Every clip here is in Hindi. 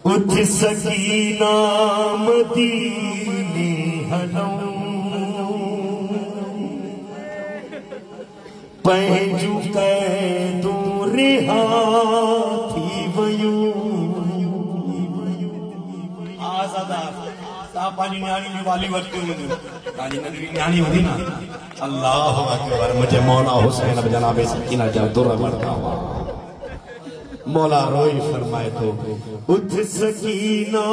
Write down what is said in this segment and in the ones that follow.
उठ सकीना मदीने हलऊं पंहिंजूं क़ैदूं रिहा थी वयूं। पंहिंजी न्याणी जी वाली वरिती हूंदी, तव्हांजी नंढड़ी न्याणी हूंदी न। अल्लाह अकबर। मुंहिंजे मौला हुसैन जनाब सकीना जा दुर वरता हुआ। मौला रोई फरमाए थो, उठ सकीना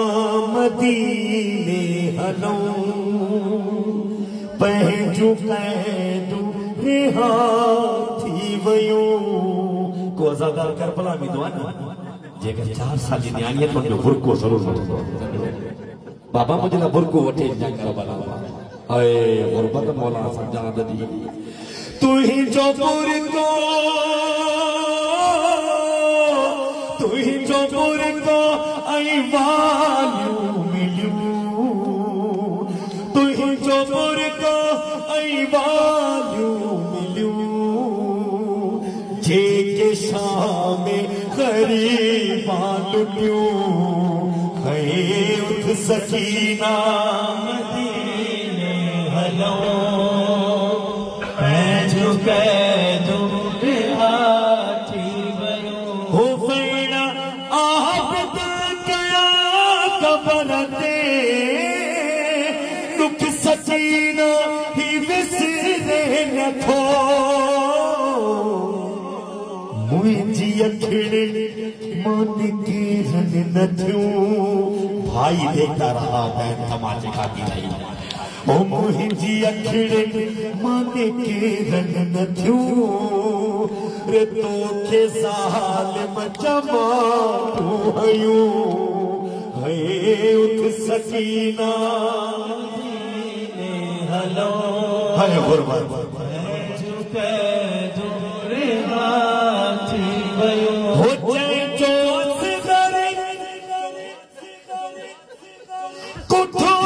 मदीने हलऊं पंहिंजूं क़ैदूं रिहा थी वयूं। को अज़ादार करबला में दुआ न जेकर 4 साल जी न्याणी तो जो बुरको जरूर वठो। बाबा मुझे ना बुरको वठे जा करबला। हाय गुरबत मौला समझा दी तू ही जो बुरको आई वालियूं मिलियूं। तू ही जो बुरको आई वालियूं मिलियूं। जेके शाम ग़रीबां लुटियूं। है उठ सकीना मदीने हलऊं पंहिंजूं क़ैदूं रिहा थी वयूं। हो भेणा आबद कया क़बर ते दुख सकीना ही विसरे नथो। मुंहिंजी अखियुनि मां निकिरन न थियूं। भाई देखता रहा मैं तमाचे खाती रही। ओ मुंहिंजी अखियुनि मां निकिरन न थियूं। रे तोखे ज़ालिम जमातूं हयूं। है उठ सकीना मदीने हलऊं। हाय गुरबत पंहिंजूं क़ैदूं रिहा थी वयूं। हो जो सिदरे कुठो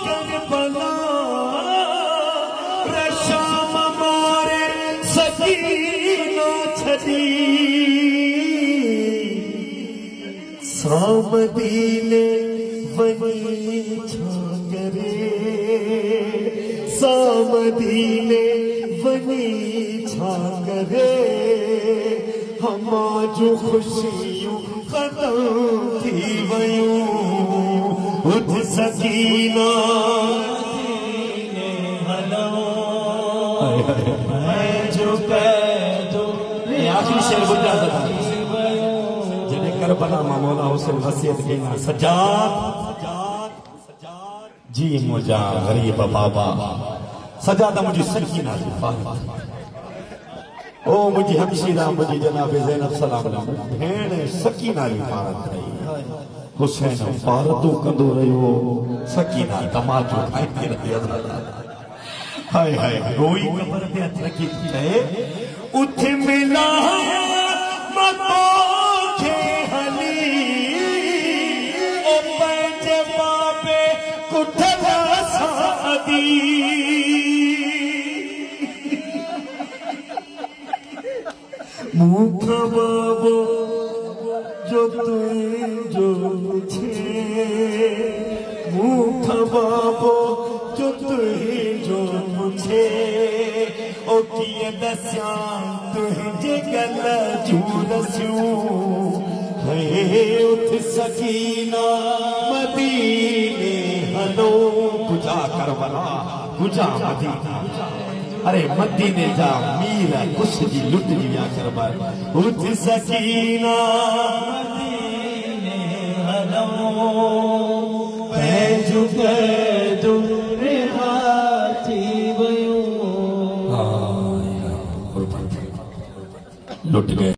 करबला रशाम मारे सकीना छदी। सामदीने वनी छा करे। सामदीने वनी छा करे। हमा जो खुशियूं ख़त्म थी वयूं। उठ सकीना मदीने हलऊं पंहिंजूं क़ैदूं रिहा थी वयूं। जॾहिं करबला मां मौला हुसैन वसियत कई सजाद जी मुंहिंजा ग़रीब बाबा सजाद मुंहिंजी सकीना जी ओ मुझे हमशीरा मुझे जनाब ज़ैनब सलाम भेण सकीना जी पारत रही। हुसैन पारतूं कंदो रहियो। सकीना तमाचो खाईंदी रही। हाय हाय रोई कबर ते हथ रखी चए उठ मिला मां तोखे हली। ओ पंहिंजे बाबे कुठल सादी। मूंखा बाबो जो तुझो छे। मूंखा बाबो जो तुझो छे। ओ किए दस्यां तुझे गल जूं रसियूं। है उठ सकीना मदीने हलऊं। गुजा करबला गुजा मदीना। अरे मदीने जा मीर कुछ जी लुट जी विया करबल। उठ सकीना मदीने हलऊं पंहिंजूं क़ैदूं रिहा थी वयूं। लुट गए।